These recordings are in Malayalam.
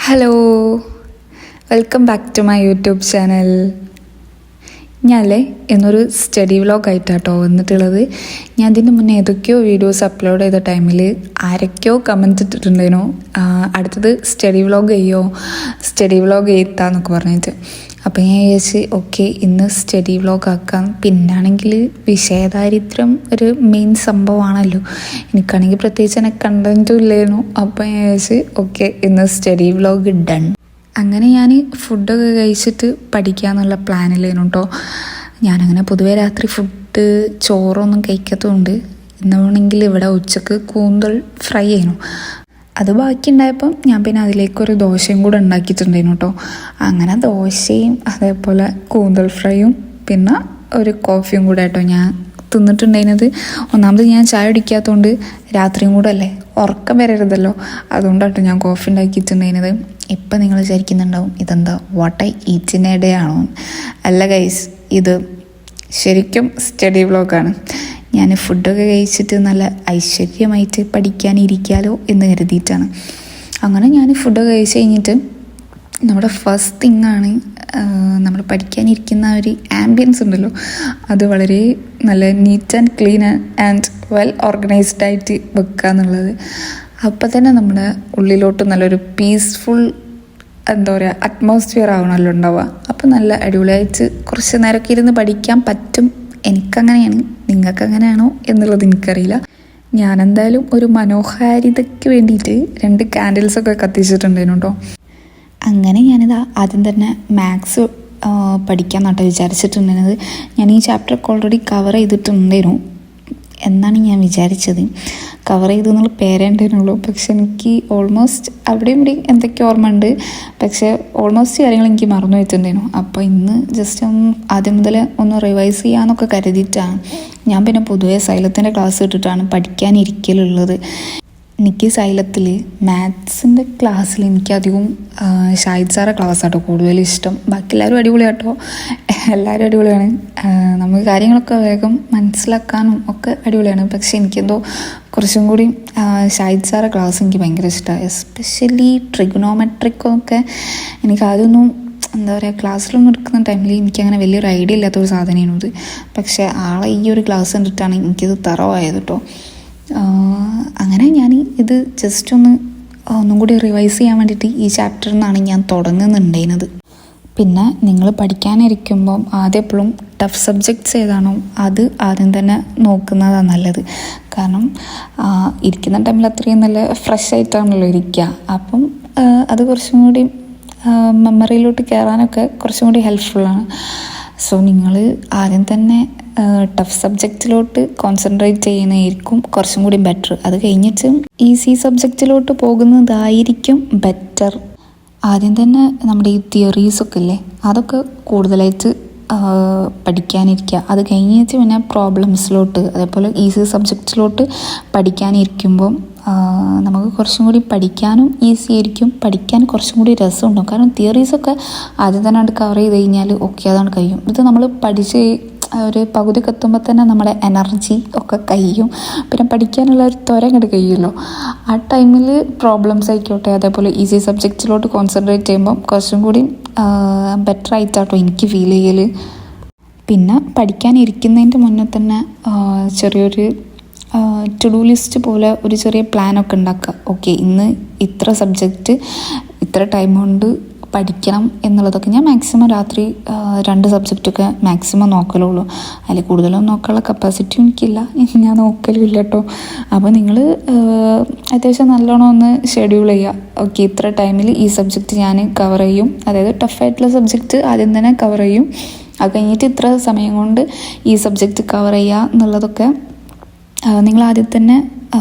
Hello, welcome back to my YouTube channel. ഞാനല്ലേ എന്നൊരു സ്റ്റഡി വ്ളോഗായിട്ടാട്ടോ വന്നിട്ടുള്ളത്. ഞാൻ അതിന് മുന്നേ ഏതൊക്കെയോ വീഡിയോസ് അപ്ലോഡ് ചെയ്ത ടൈമിൽ ആരൊക്കെയോ കമൻറ്റ് ഇട്ടിട്ടുണ്ടായിരുന്നു, അടുത്തത് സ്റ്റഡി വ്ളോഗ് ചെയ്താന്നൊക്കെ പറഞ്ഞിട്ട്. അപ്പോൾ ഞാൻ വിചാരിച്ച് ഓക്കെ ഇന്ന് സ്റ്റഡി വ്ളോഗ് ആക്കാം. പിന്നാണെങ്കിൽ വിഷയദാരിദ്ര്യം ഒരു മെയിൻ സംഭവമാണല്ലോ. എനിക്കാണെങ്കിൽ പ്രത്യേകിച്ച് എന്നെ കണ്ടൻറ്റും ഇല്ലായിരുന്നു. അപ്പോൾ ഞാൻ വിചാരിച്ച് ഓക്കെ ഇന്ന് സ്റ്റഡി വ്ളോഗ് ഡൺ. അങ്ങനെ ഞാൻ ഫുഡൊക്കെ കഴിച്ചിട്ട് പഠിക്കാമെന്നുള്ള പ്ലാനിലായിരുന്നു കേട്ടോ. ഞാനങ്ങനെ പൊതുവേ രാത്രി ഫുഡ് ചോറൊന്നും കഴിക്കാത്തതുകൊണ്ട് ഇന്നാണെങ്കിൽ ഇവിടെ ഉച്ചക്ക് കൂന്തൽ ഫ്രൈ ചെയ്യുന്നു. അത് ബാക്കി ഉണ്ടായപ്പം ഞാൻ പിന്നെ അതിലേക്കൊരു ദോശയും കൂടെ ഉണ്ടാക്കിയിട്ടുണ്ടായിരുന്നു കേട്ടോ. അങ്ങനെ ദോശയും അതേപോലെ കൂന്തൽ ഫ്രൈയും പിന്നെ ഒരു കോഫിയും കൂടെ കേട്ടോ ഞാൻ തിന്നിട്ടുണ്ടായിരുന്നത്. ഒന്നാമത് ഞാൻ ചായ കുടിക്കാത്തതുകൊണ്ട് രാത്രിയും കൂടെ അല്ലേ, ഉറക്കം വരരുതല്ലോ, അതുകൊണ്ടാട്ടോ ഞാൻ കോഫി ഉണ്ടാക്കിയിട്ടുണ്ടായിരുന്നത്. ഇപ്പം നിങ്ങൾ വിചാരിക്കുന്നുണ്ടാവും ഇതെന്താ what I eat in A day ആണോ? അല്ല ഗൈസ്, ഇത് ശരിക്കും സ്റ്റഡി വ്ളോഗാണ്. ഞാൻ ഫുഡൊക്കെ കഴിച്ചിട്ട് നല്ല ഐശ്വര്യമായിട്ട് പഠിക്കാനിരിക്കാലോ എന്ന് കരുതിയിട്ടാണ്. അങ്ങനെ ഞാൻ ഫുഡൊക്കെ കഴിച്ച് കഴിഞ്ഞിട്ട് നമ്മുടെ ഫസ്റ്റ് തിങ്ങാണ് നമ്മൾ പഠിക്കാനിരിക്കുന്ന ഒരു ആംബിയൻസ് ഉണ്ടല്ലോ, അത് വളരെ നല്ല neat and clean and well organised ആയിട്ട് വെക്കുക എന്നുള്ളത്. അപ്പോൾ തന്നെ നമ്മുടെ ഉള്ളിലോട്ട് നല്ലൊരു പീസ്ഫുൾ എന്താ പറയുക അറ്റ്മോസ്ഫിയർ ആവണമല്ലോ ഉണ്ടാവുക. അപ്പോൾ നല്ല അടിപൊളിയായിട്ട് കുറച്ച് നേരമൊക്കെ ഇരുന്ന് പഠിക്കാൻ പറ്റും. എനിക്കങ്ങനെയാണ്, നിങ്ങൾക്ക് അങ്ങനെയാണോ എന്നുള്ളത് എനിക്കറിയില്ല. ഞാനെന്തായാലും ഒരു മനോഹാരിതയ്ക്ക് വേണ്ടിയിട്ട് 2 കാൻഡിൽസൊക്കെ കത്തിച്ചിട്ടുണ്ടായിരുന്നു കേട്ടോ. അങ്ങനെ ഞാനിതാ ആദ്യം തന്നെ മാത്സ് പഠിക്കാൻ നട്ടോ വിചാരിച്ചിട്ടുണ്ടായിരുന്നത്. ഞാൻ ഈ ചാപ്റ്ററൊക്കെ ഓൾറെഡി കവർ ചെയ്തിട്ടുണ്ടായിരുന്നു എന്നാണ് ഞാൻ വിചാരിച്ചത്. കവർ ചെയ്തെന്നുള്ള പേരേ ഉണ്ടായിരുന്നുള്ളൂ. പക്ഷെ എനിക്ക് ഓൾമോസ്റ്റ് അവിടെയും ഇവിടെയും എന്തൊക്കെ ഓർമ്മ ഉണ്ട്, പക്ഷേ ഓൾമോസ്റ്റ് കാര്യങ്ങൾ എനിക്ക് മറന്നു വെച്ചിട്ടുണ്ടായിരുന്നു. അപ്പോൾ ഇന്ന് ജസ്റ്റ് ആദ്യം മുതൽ ഒന്ന് റിവൈസ് ചെയ്യാമെന്നൊക്കെ കരുതിയിട്ടാണ് ഞാൻ പിന്നെ പൊതുവേ സൈലത്തിൻ്റെ ക്ലാസ് ഇട്ടിട്ടാണ് പഠിക്കാനിരിക്കലുള്ളത്. എനിക്ക് സൈലത്തിൽ മാത്സിൻ്റെ ക്ലാസ്സിൽ എനിക്കധികം ഷാഹിദ് സാറെ ക്ലാസ്സാട്ടോ കൂടുതൽ ഇഷ്ടം. ബാക്കി എല്ലാവരും അടിപൊളിയാട്ടോ, എല്ലാവരും അടിപൊളിയാണ്. നമുക്ക് കാര്യങ്ങളൊക്കെ വേഗം മനസ്സിലാക്കാനും ഒക്കെ അടിപൊളിയാണ്. പക്ഷെ എനിക്കെന്തോ കുറച്ചും കൂടി ഷാഹിദ് സാറെ ക്ലാസ് എനിക്ക് ഭയങ്കര ഇഷ്ടമാണ്. എസ്പെഷ്യലി ട്രിഗണോമെട്രിക്കൊക്കെ എനിക്ക് അതൊന്നും എന്താ പറയുക ക്ലാസ്സിലൊന്നും എടുക്കുന്ന ടൈമിൽ എനിക്കങ്ങനെ വലിയൊരു ഐഡിയ ഇല്ലാത്തൊരു സാധനമാണ് ഇത്. പക്ഷേ ആളെ ഈ ഒരു ക്ലാസ് കണ്ടിട്ടാണ് എനിക്കിത് തറവായത് കേട്ടോ. അങ്ങനെ ഞാൻ ഇത് ജസ്റ്റ് ഒന്നും കൂടി റിവൈസ് ചെയ്യാൻ വേണ്ടിയിട്ട് ഈ ചാപ്റ്ററിൽ നിന്നാണ് ഞാൻ തുടങ്ങുന്നുണ്ടായിരുന്നത്. പിന്നെ നിങ്ങൾ പഠിക്കാനിരിക്കുമ്പം ആദ്യം എപ്പോഴും ടഫ് സബ്ജക്ട്സ് ഏതാണോ അത് ആദ്യം തന്നെ നോക്കുന്നതാണ് നല്ലത്. കാരണം ഇരിക്കുന്ന ടൈമിൽ അത്രയും നല്ല ഫ്രഷ് ആയിട്ടാണല്ലോ ഇരിക്കുക. അപ്പം അത് കുറച്ചും കൂടി മെമ്മറിയിലോട്ട് കയറാനൊക്കെ കുറച്ചും കൂടി ഹെൽപ്ഫുള്ളാണ്. സോ നിങ്ങൾ ആദ്യം തന്നെ ടഫ് സബ്ജക്റ്റിലോട്ട് കോൺസെൻട്രേറ്റ് ചെയ്യുന്നതായിരിക്കും കുറച്ചും കൂടി ബെറ്റർ. അത് കഴിഞ്ഞിട്ട് ഈസി സബ്ജക്റ്റിലോട്ട് പോകുന്നതായിരിക്കും ബെറ്റർ. ആദ്യം തന്നെ നമ്മുടെ ഈ തിയറീസൊക്കെ ഇല്ലേ, അതൊക്കെ കൂടുതലായിട്ട് പഠിക്കാനിരിക്കുക. അത് കഴിഞ്ഞിട്ട് പിന്നെ പ്രോബ്ലംസിലോട്ട് അതേപോലെ ഈസി സബ്ജക്റ്റിലോട്ട് പഠിക്കാനിരിക്കുമ്പം നമുക്ക് കുറച്ചും കൂടി പഠിക്കാനും ഈസി ആയിരിക്കും, പഠിക്കാൻ കുറച്ചും കൂടി രസമുണ്ടാകും. കാരണം തിയറീസൊക്കെ ആദ്യം തന്നെ അത് കവർ ചെയ്ത് കഴിഞ്ഞാൽ ഓക്കെ അതാണ് കഴിയും. ഇത് നമ്മൾ പഠിച്ച് ഒരു പകുതിക്ക് എത്തുമ്പോൾ തന്നെ നമ്മുടെ എനർജി ഒക്കെ കഴിയും. പിന്നെ പഠിക്കാനുള്ള ഒരു ത്വര അങ്ങോട്ട് കഴിയുമല്ലോ. ആ ടൈമിൽ പ്രോബ്ലംസ് ആയിക്കോട്ടെ അതേപോലെ ഈസി സബ്ജക്റ്റിലോട്ട് കോൺസെൻട്രേറ്റ് ചെയ്യുമ്പം കുറച്ചും കൂടി ബെറ്റർ ആയിട്ടാട്ടോ എനിക്ക് ഫീൽ ചെയ്യൽ. പിന്നെ പഠിക്കാനിരിക്കുന്നതിൻ്റെ മുന്നേ തന്നെ ചെറിയൊരു ടു ഡു ലിസ്റ്റ് പോലെ ഒരു ചെറിയ പ്ലാനൊക്കെ ഉണ്ടാക്കുക. ഓക്കെ ഇന്ന് ഇത്ര സബ്ജക്റ്റ് ഇത്ര ടൈം കൊണ്ട് പഠിക്കണം എന്നുള്ളതൊക്കെ. ഞാൻ മാക്സിമം രാത്രി 2 സബ്ജക്റ്റൊക്കെ മാക്സിമം നോക്കലുള്ളൂ. അതിൽ കൂടുതലൊന്നും നോക്കാനുള്ള കപ്പാസിറ്റി എനിക്കില്ല, ഞാൻ നോക്കലും ഇല്ല കേട്ടോ. അപ്പോൾ നിങ്ങൾ അത്യാവശ്യം നല്ലോണം ഒന്ന് ഷെഡ്യൂൾ ചെയ്യുക. ഓക്കെ ഇത്ര ടൈമിൽ ഈ സബ്ജക്റ്റ് ഞാൻ കവർ ചെയ്യും, അതായത് ടഫായിട്ടുള്ള സബ്ജക്റ്റ് ആദ്യം തന്നെ കവർ ചെയ്യും. അത് കഴിഞ്ഞിട്ട് ഇത്ര സമയം കൊണ്ട് ഈ സബ്ജക്റ്റ് കവർ ചെയ്യുക എന്നുള്ളതൊക്കെ നിങ്ങൾ ആദ്യം തന്നെ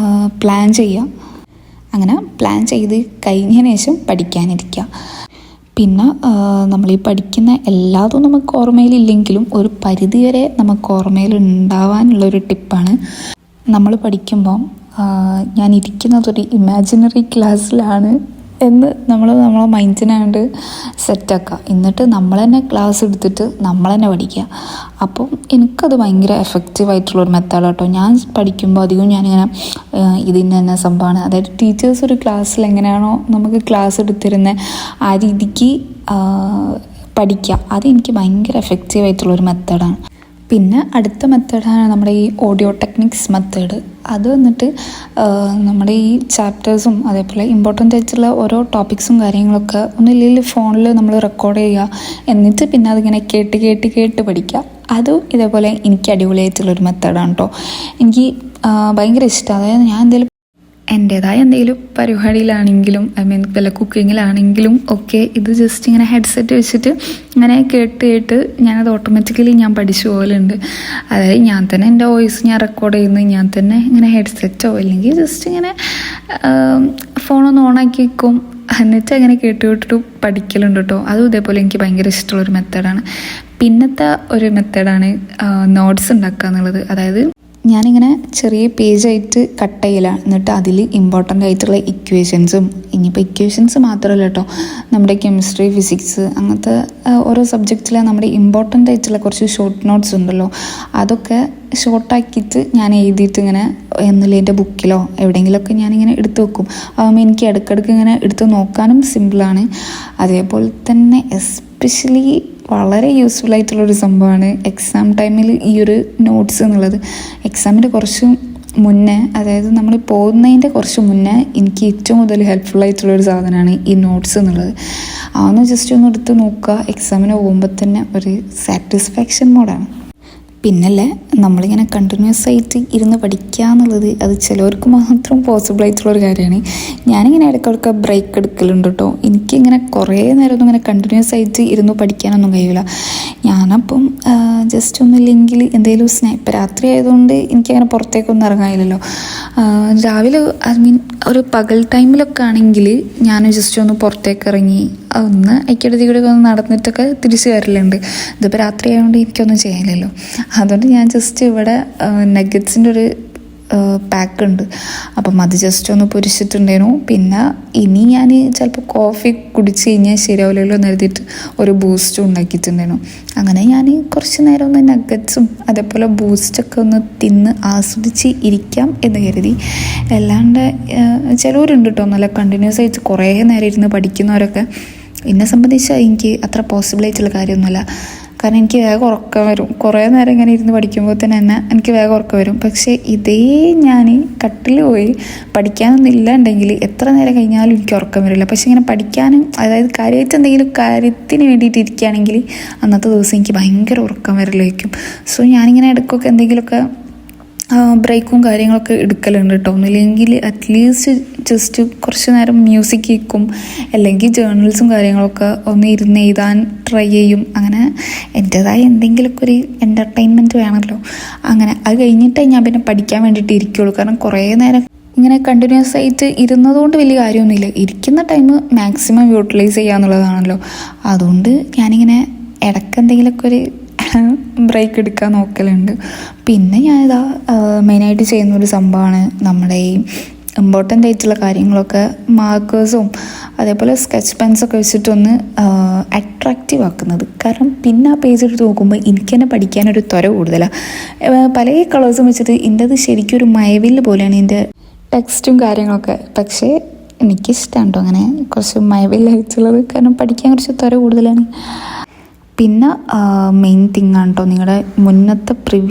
പ്ലാൻ ചെയ്യുക. അങ്ങനെ പ്ലാൻ ചെയ്ത് കഴിഞ്ഞതിന് ശേഷം പഠിക്കാനിരിക്കുക. പിന്നെ നമ്മൾ ഈ പഠിക്കുന്ന എല്ലാതും നമുക്ക് ഓർമ്മയിലില്ലെങ്കിലും ഒരു പരിധിവരെ നമുക്ക് ഓർമ്മയിൽ ഉണ്ടാവാനുള്ളൊരു ടിപ്പാണ്. നമ്മൾ പഠിക്കുമ്പം ഞാൻ ഇരിക്കുന്നതൊരു ഇമാജിനറി ക്ലാസ്സിലാണ് എന്ന് നമ്മളെ മൈൻഡിനാണ്ട് സെറ്റാക്കുക. എന്നിട്ട് നമ്മൾ തന്നെ ക്ലാസ് എടുത്തിട്ട് നമ്മൾ തന്നെ പഠിക്കുക. അപ്പം എനിക്കത് ഭയങ്കര എഫക്റ്റീവായിട്ടുള്ളൊരു മെത്തേഡ് കേട്ടോ. ഞാൻ പഠിക്കുമ്പോൾ അധികം ഞാനിങ്ങനെ ഇതിന് തന്നെ സംഭവമാണ്, അതായത് ടീച്ചേഴ്സ് ഒരു ക്ലാസ്സിൽ എങ്ങനെയാണോ നമുക്ക് ക്ലാസ് എടുത്തിരുന്നത് ആ രീതിക്ക് പഠിക്കുക. അതെനിക്ക് ഭയങ്കര എഫക്റ്റീവായിട്ടുള്ളൊരു മെത്തേഡാണ്. പിന്നെ അടുത്ത മെത്തേഡാണ് നമ്മുടെ ഈ ഓഡിയോ ടെക്നിക്സ് മെത്തേഡ്. അത് വന്നിട്ട് നമ്മുടെ ഈ ചാപ്റ്റേഴ്സും അതേപോലെ ഇമ്പോർട്ടൻ്റ് ആയിട്ടുള്ള ഓരോ ടോപ്പിക്സും കാര്യങ്ങളൊക്കെ ഒന്നുമില്ലെങ്കിൽ ഫോണിൽ നമ്മൾ റെക്കോർഡ് ചെയ്യുക, എന്നിട്ട് പിന്നെ അതിങ്ങനെ കേട്ട് പഠിക്കുക. അതും ഇതേപോലെ എനിക്ക് അടിപൊളിയായിട്ടുള്ളൊരു മെത്തേഡാണ് കേട്ടോ. എനിക്ക് ഭയങ്കര ഇഷ്ടമാണ്. അതായത് ഞാൻ എൻ്റേതായ എന്തെങ്കിലും പരിപാടിയിലാണെങ്കിലും വല്ല കുക്കിങ്ങിലാണെങ്കിലും ഒക്കെ ഇത് ജസ്റ്റ് ഇങ്ങനെ ഹെഡ്സെറ്റ് വെച്ചിട്ട് ഇങ്ങനെ കേട്ട് ഞാനത് ഓട്ടോമാറ്റിക്കലി ഞാൻ പഠിച്ചു പോകലുണ്ട്. അതായത് ഞാൻ തന്നെ എൻ്റെ വോയിസ് ഞാൻ റെക്കോർഡ് ചെയ്യുന്നത് ഞാൻ തന്നെ ഇങ്ങനെ ഹെഡ്സെറ്റോ അല്ലെങ്കിൽ ജസ്റ്റ് ഇങ്ങനെ ഫോണൊന്ന് ഓണാക്കി വെക്കും, എന്നിട്ട് അങ്ങനെ കേട്ടിട്ട് പഠിക്കലുണ്ട് കേട്ടോ. അതും ഇതേപോലെ എനിക്ക് ഭയങ്കര ഇഷ്ടമുള്ളൊരു മെത്തേഡാണ്. പിന്നത്തെ ഒരു മെത്തേഡാണ് നോട്ട്സ് ഉണ്ടാക്കുക എന്നുള്ളത്. അതായത് ഞാനിങ്ങനെ ചെറിയ പേജായിട്ട് കട്ട് ചെയ്യലാണ്, എന്നിട്ട് അതിൽ ഇമ്പോർട്ടൻ്റ് ആയിട്ടുള്ള ഇക്വേഷൻസും, ഇനിയിപ്പോൾ ഇക്വേഷൻസ് മാത്രമല്ല കേട്ടോ, നമ്മുടെ കെമിസ്ട്രി, ഫിസിക്സ് അങ്ങനത്തെ ഓരോ സബ്ജക്റ്റിൽ നമ്മുടെ ഇമ്പോർട്ടൻ്റ് ആയിട്ടുള്ള കുറച്ച് ഷോർട്ട് നോട്ട്സ് ഉണ്ടല്ലോ, അതൊക്കെ ഷോർട്ടാക്കിയിട്ട് ഞാൻ എഴുതിയിട്ട് ഇങ്ങനെ ഒന്നില്ല എൻ്റെ ബുക്കിലോ എവിടെയെങ്കിലുമൊക്കെ ഞാനിങ്ങനെ എടുത്ത് വെക്കും. അതാകുമ്പോൾ എനിക്ക് ഇടയ്ക്കിടയ്ക്ക് ഇങ്ങനെ എടുത്ത് നോക്കാനും സിമ്പിളാണ്. അതേപോലെ തന്നെ എസ്പെഷ്യലി വളരെ യൂസ്ഫുൾ ആയിട്ടുള്ളൊരു സംഭവമാണ് എക്സാം ടൈമിൽ ഈ ഒരു നോട്ട്സ് എന്നുള്ളത്. എക്സാമിൻ്റെ കുറച്ച് മുന്നേ, അതായത് നമ്മൾ പോകുന്നതിൻ്റെ കുറച്ച് മുന്നേ എനിക്ക് ഏറ്റവും കൂടുതൽ ഹെൽപ്ഫുൾ ആയിട്ടുള്ളൊരു സാധനമാണ് ഈ നോട്ട്സ് എന്നുള്ളത്. അതൊന്ന് ജസ്റ്റ് ഒന്ന് എടുത്ത് നോക്കുക, എക്സാമിന് പോകുമ്പോൾ തന്നെ ഒരു സാറ്റിസ്ഫാക്ഷൻ മോഡാണ്. പിന്നല്ലേ നമ്മളിങ്ങനെ കണ്ടിന്യൂസ് ആയിട്ട് ഇരുന്ന് പഠിക്കുക എന്നുള്ളത് അത് ചിലവർക്ക് മാത്രം പോസിബിൾ ആയിട്ടുള്ളൊരു കാര്യമാണ്. ഞാനിങ്ങനെ ഇടയ്ക്കിടയ്ക്ക് ബ്രേക്ക് എടുക്കലുണ്ട് കേട്ടോ. എനിക്കിങ്ങനെ കുറേ നേരമൊന്നും ഇങ്ങനെ കണ്ടിന്യൂസ് ആയിട്ട് ഇരുന്ന് പഠിക്കാനൊന്നും കഴിയില്ല. ഞാനപ്പം ജസ്റ്റ് ഒന്നുമില്ലെങ്കിൽ എന്തെങ്കിലും ഇപ്പം രാത്രി ആയതുകൊണ്ട് എനിക്കങ്ങനെ പുറത്തേക്കൊന്നും ഇറങ്ങാനില്ലല്ലോ. രാവിലെ ഒരു പകൽ ടൈമിലൊക്കെ ആണെങ്കിൽ ഞാൻ ജസ്റ്റ് ഒന്ന് പുറത്തേക്ക് ഇറങ്ങി ഒന്ന് അയ്ക്കടുത്ത് കൂടെ ഒന്ന് നടന്നിട്ടൊക്കെ തിരിച്ച് വരലുണ്ട്. ഇതിപ്പോൾ രാത്രി ആയതുകൊണ്ട് എനിക്കൊന്നും ചെയ്യാനില്ലല്ലോ. അതുകൊണ്ട് ഞാൻ ജസ്റ്റ് ഇവിടെ നഗറ്റ്സിൻ്റെ ഒരു പാക്ക് ഉണ്ട്, അപ്പം അത് ജസ്റ്റ് ഒന്ന് പൊരിച്ചിട്ടുണ്ടായിരുന്നു. പിന്നെ ഇനി ഞാൻ ചിലപ്പോൾ കോഫി കുടിച്ച് കഴിഞ്ഞാൽ ശരിയാവില്ലല്ലോ എന്ന് എഴുതിയിട്ട് ഒരു ബൂസ്റ്റും ഉണ്ടാക്കിയിട്ടുണ്ടായിരുന്നു. അങ്ങനെ ഞാൻ കുറച്ച് നേരം ഒന്ന് നഗറ്റ്സും അതേപോലെ ബൂസ്റ്റൊക്കെ ഒന്ന് തിന്ന് ആസ്വദിച്ച് ഇരിക്കാം എന്ന് കരുതി. അല്ലാണ്ട് ചിലവരുണ്ട് കേട്ടോ നല്ല കണ്ടിന്യൂസ് ആയിട്ട് കുറേ നേരം ഇരുന്ന് പഠിക്കുന്നവരൊക്കെ. എന്നെ സംബന്ധിച്ച് എനിക്ക് അത്ര പോസിബിളായിട്ടുള്ള കാര്യമൊന്നുമല്ല. കാരണം എനിക്ക് വേഗം ഉറക്കം വരും. കുറേ നേരം ഇങ്ങനെ ഇരുന്ന് പഠിക്കുമ്പോൾ തന്നെ എനിക്ക് വേഗം ഉറക്കം വരും. പക്ഷേ ഇതേ ഞാൻ കട്ടിൽ പോയി പഠിക്കാനൊന്നും ഇല്ലാണ്ടെങ്കിൽ എത്ര നേരം കഴിഞ്ഞാലും എനിക്ക് ഉറക്കം വരില്ല. പക്ഷേ ഇങ്ങനെ പഠിക്കാനും അതായത് കാര്യമായിട്ട് എന്തെങ്കിലും കാര്യത്തിന് വേണ്ടിയിട്ട് ഇരിക്കുകയാണെങ്കിൽ അന്നത്തെ ദിവസം എനിക്ക് ഭയങ്കര ഉറക്കം വരലായിരിക്കും. സോ ഞാനിങ്ങനെ ഇടയ്ക്കൊക്കെ എന്തെങ്കിലുമൊക്കെ ബ്രേക്കും കാര്യങ്ങളൊക്കെ എടുക്കലുണ്ട് കേട്ടോ. ഒന്നുമില്ലെങ്കിൽ അറ്റ്ലീസ്റ്റ് ജസ്റ്റ് കുറച്ച് നേരം മ്യൂസിക് കേൾക്കും, അല്ലെങ്കിൽ ജേർണൽസും കാര്യങ്ങളൊക്കെ ഒന്ന് ഇരുന്ന് എഴുതാൻ ട്രൈ ചെയ്യും. അങ്ങനെ എൻ്റേതായ എന്തെങ്കിലുമൊക്കെ ഒരു എൻ്റർടൈൻമെൻറ്റ് വേണമല്ലോ. അങ്ങനെ അത് കഴിഞ്ഞിട്ടേ ഞാൻ പിന്നെ പഠിക്കാൻ വേണ്ടിയിട്ട് ഇരിക്കുകയുള്ളൂ. കാരണം കുറേ നേരം ഇങ്ങനെ കണ്ടിന്യൂസ് ആയിട്ട് ഇരുന്നതുകൊണ്ട് വലിയ കാര്യമൊന്നുമില്ല. ഇരിക്കുന്ന ടൈം മാക്സിമം യൂട്ടിലൈസ് ചെയ്യുക എന്നുള്ളതാണല്ലോ. അതുകൊണ്ട് ഞാനിങ്ങനെ ഇടയ്ക്ക് എന്തെങ്കിലുമൊക്കെ ഒരു ബ്രേക്ക് എടുക്കാൻ നോക്കലുണ്ട്. പിന്നെ ഞാനിതാ മെയിനായിട്ട് ചെയ്യുന്നൊരു സംഭവമാണ് നമ്മുടെ ഈ ഇമ്പോർട്ടൻ്റ് ആയിട്ടുള്ള കാര്യങ്ങളൊക്കെ മാർക്കേഴ്സും അതേപോലെ സ്കെച്ച് പെൻസൊക്കെ വെച്ചിട്ടൊന്ന് അട്രാക്റ്റീവ് ആക്കുന്നത്. കാരണം പിന്നെ ആ പേജ് എടുത്ത് നോക്കുമ്പോൾ എനിക്ക് തന്നെ പഠിക്കാനൊരു ത്വര കൂടുതലാണ്. പല കളേഴ്സും വെച്ചിട്ട് എൻ്റെത് ശരിക്കും ഒരു മഴവില്ല് പോലെയാണ് എൻ്റെ ടെക്സ്റ്റും കാര്യങ്ങളൊക്കെ. പക്ഷേ എനിക്കിഷ്ടമാണ് കേട്ടോ അങ്ങനെ കുറച്ച് മഴവില്ലായിട്ടുള്ളത്. കാരണം പഠിക്കാൻ കുറച്ച് ത്വര കൂടുതലാണ്. പിന്നെ മെയിൻ തിങ് ആണ് കേട്ടോ, നിങ്ങളുടെ മുന്നത്തെ പ്രീവിയസ്